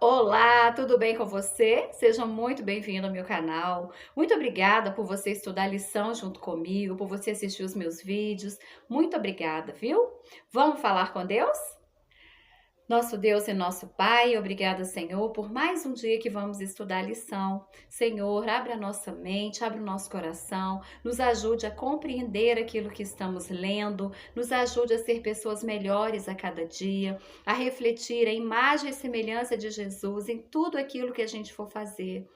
Olá, tudo bem com você? Seja muito bem-vindo ao meu canal. Muito obrigada por você estudar a lição junto comigo, por você assistir os meus vídeos. Muito obrigada, viu? Vamos falar com Deus? Nosso Deus e nosso Pai, obrigada, Senhor, por mais um dia que vamos estudar a lição. Senhor, abre a nossa mente, abre o nosso coração, nos ajude a compreender aquilo que estamos lendo, nos ajude a ser pessoas melhores a cada dia, a refletir a imagem e semelhança de Jesus em tudo aquilo que a gente for fazer.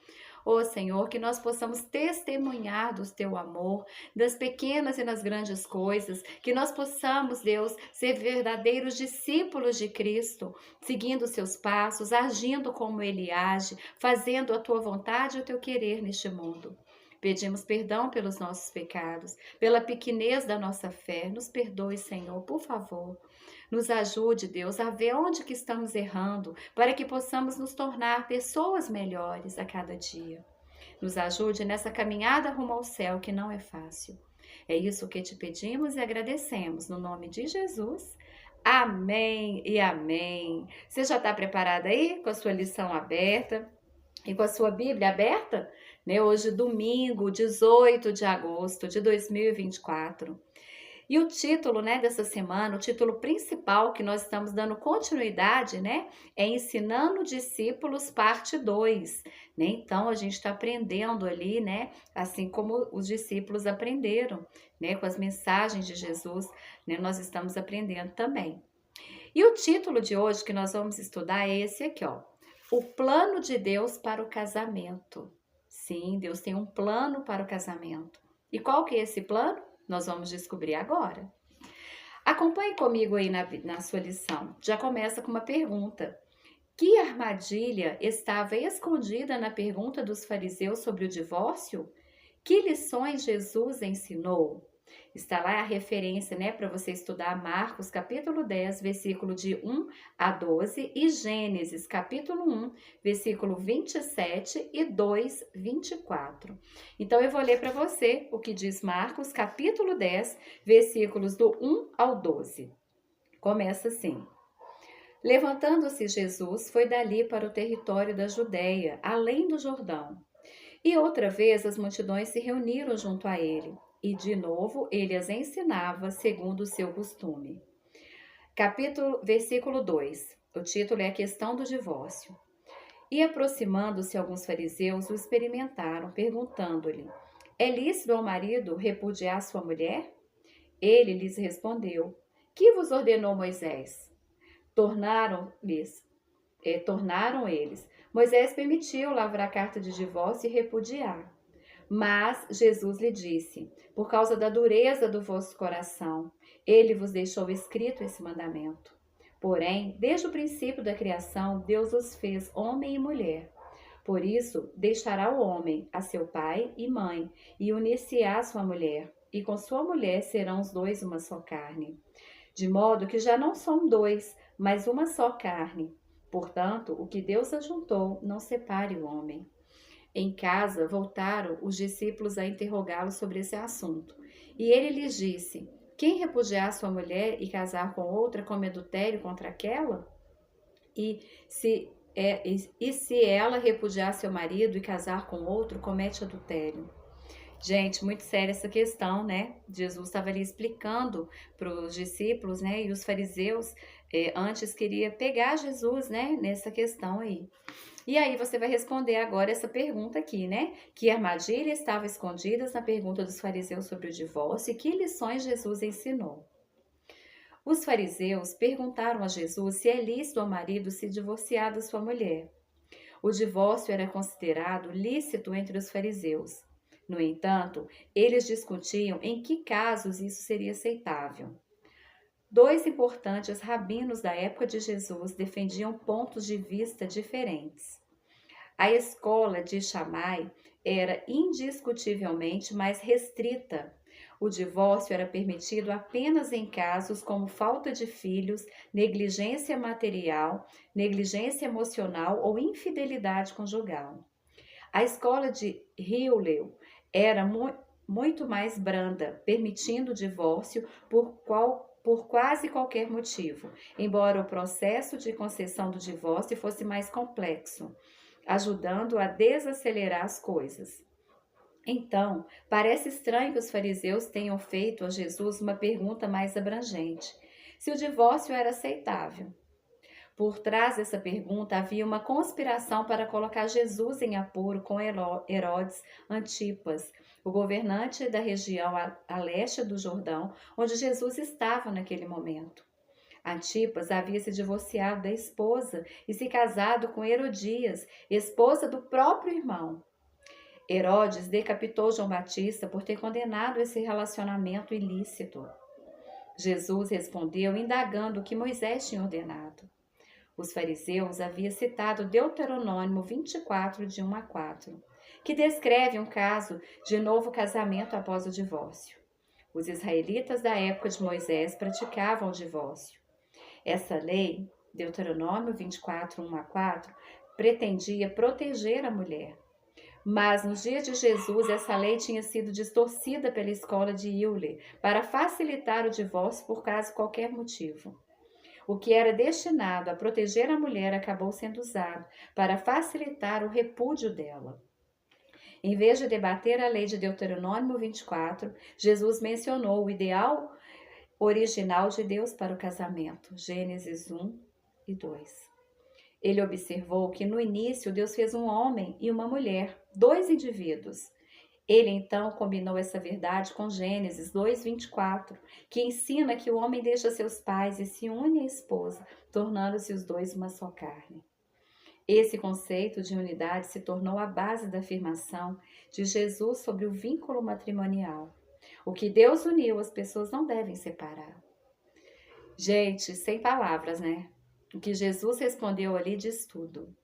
Ó Senhor, que nós possamos testemunhar do teu amor, das pequenas e nas grandes coisas, que nós possamos, Deus, ser verdadeiros discípulos de Cristo, seguindo os seus passos, agindo como ele age, fazendo a tua vontade e o teu querer neste mundo. Pedimos perdão pelos nossos pecados, pela pequenez da nossa fé. Nos perdoe, Senhor, por favor. Nos ajude, Deus, a ver onde que estamos errando, para que possamos nos tornar pessoas melhores a cada dia. Nos ajude nessa caminhada rumo ao céu, que não é fácil. É isso que te pedimos e agradecemos, no nome de Jesus. Amém e amém. Você já está preparada aí com a sua lição aberta e com a sua Bíblia aberta? Né? Hoje, domingo, 18 de agosto de 2024. E o título, né, dessa semana, o título principal que nós estamos dando continuidade, né, é Ensinando Discípulos, parte 2, né? Então, a gente está aprendendo ali, né, assim como os discípulos aprenderam, né, com as mensagens de Jesus, né, nós estamos aprendendo também. E o título de hoje que nós vamos estudar é esse aqui, ó. O plano de Deus para o casamento. Sim, Deus tem um plano para o casamento. E qual que é esse plano? Nós vamos descobrir agora. Acompanhe comigo aí na sua lição. Já começa com uma pergunta. Que armadilha estava escondida na pergunta dos fariseus sobre o divórcio? Que lições Jesus ensinou? Está lá a referência, né, para você estudar Marcos, capítulo 10, versículo de 1 a 12 e Gênesis, capítulo 1, versículo 27 e 2, 24. Então, eu vou ler para você o que diz Marcos, capítulo 10, versículos do 1 ao 12. Começa assim. Levantando-se Jesus, foi dali para o território da Judéia, além do Jordão. E outra vez as multidões se reuniram junto a ele, e de novo ele as ensinava segundo o seu costume. Versículo 2. O título é a questão do divórcio. E aproximando-se alguns fariseus, o experimentaram, perguntando-lhe: É lícito ao marido repudiar sua mulher? Ele lhes respondeu: Que vos ordenou Moisés? Tornaram eles. Moisés permitiu lavrar a carta de divórcio e repudiar. Mas Jesus lhe disse: Por causa da dureza do vosso coração, ele vos deixou escrito esse mandamento. Porém, desde o princípio da criação, Deus os fez homem e mulher. Por isso, deixará o homem a seu pai e mãe, e unir-se-á à sua mulher, e com sua mulher serão os dois uma só carne. De modo que já não são dois, mas uma só carne. Portanto, o que Deus ajuntou, não separe o homem. Em casa, voltaram os discípulos a interrogá-lo sobre esse assunto. E ele lhes disse: Quem repudiar sua mulher e casar com outra come adultério contra aquela? E se ela repudiar seu marido e casar com outro, comete adultério. Gente, muito séria essa questão, né? Jesus estava ali explicando para os discípulos, né? E os fariseus antes queria pegar Jesus, né? Nessa questão aí. E aí você vai responder agora essa pergunta aqui, né? Que armadilha estava escondidas na pergunta dos fariseus sobre o divórcio e que lições Jesus ensinou? Os fariseus perguntaram a Jesus se é lícito ao marido se divorciar da sua mulher. O divórcio era considerado lícito entre os fariseus. No entanto, eles discutiam em que casos isso seria aceitável. Dois importantes rabinos da época de Jesus defendiam pontos de vista diferentes. A escola de Shammai era indiscutivelmente mais restrita. O divórcio era permitido apenas em casos como falta de filhos, negligência material, negligência emocional ou infidelidade conjugal. A escola de Hillel era muito mais branda, permitindo o divórcio por quase qualquer motivo, embora o processo de concessão do divórcio fosse mais complexo, ajudando a desacelerar as coisas. Então, parece estranho que os fariseus tenham feito a Jesus uma pergunta mais abrangente: se o divórcio era aceitável. Por trás dessa pergunta havia uma conspiração para colocar Jesus em apuro com Herodes Antipas, o governante da região a leste do Jordão, onde Jesus estava naquele momento. Antipas havia se divorciado da esposa e se casado com Herodias, esposa do próprio irmão. Herodes decapitou João Batista por ter condenado esse relacionamento ilícito. Jesus respondeu indagando o que Moisés tinha ordenado. Os fariseus haviam citado Deuteronômio 24, de 1 a 4, que descreve um caso de novo casamento após o divórcio. Os israelitas da época de Moisés praticavam o divórcio. Essa lei, Deuteronômio 24, 1 a 4, pretendia proteger a mulher. Mas nos dias de Jesus, essa lei tinha sido distorcida pela escola de Euler para facilitar o divórcio por caso qualquer motivo. O que era destinado a proteger a mulher acabou sendo usado para facilitar o repúdio dela. Em vez de debater a lei de Deuteronômio 24, Jesus mencionou o ideal original de Deus para o casamento, Gênesis 1 e 2. Ele observou que no início Deus fez um homem e uma mulher, dois indivíduos. Ele então combinou essa verdade com Gênesis 2:24, que ensina que o homem deixa seus pais e se une à esposa, tornando-se os dois uma só carne. Esse conceito de unidade se tornou a base da afirmação de Jesus sobre o vínculo matrimonial. O que Deus uniu, as pessoas não devem separar. Gente, sem palavras, né? O que Jesus respondeu ali diz tudo.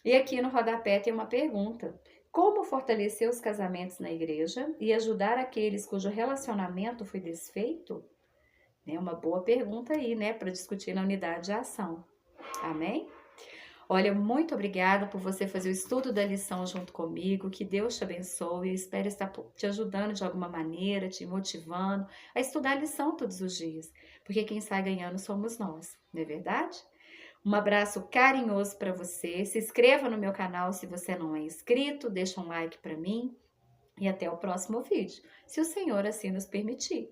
E aqui no rodapé tem uma pergunta: como fortalecer os casamentos na igreja e ajudar aqueles cujo relacionamento foi desfeito? É uma boa pergunta aí, né, para discutir na unidade de ação. Amém? Olha, muito obrigada por você fazer o estudo da lição junto comigo. Que Deus te abençoe. Eu espero estar te ajudando de alguma maneira, te motivando a estudar a lição todos os dias, porque quem sai ganhando somos nós, não é verdade? Um abraço carinhoso para você. Se inscreva no meu canal se você não é inscrito, deixa um like para mim e até o próximo vídeo, se o Senhor assim nos permitir.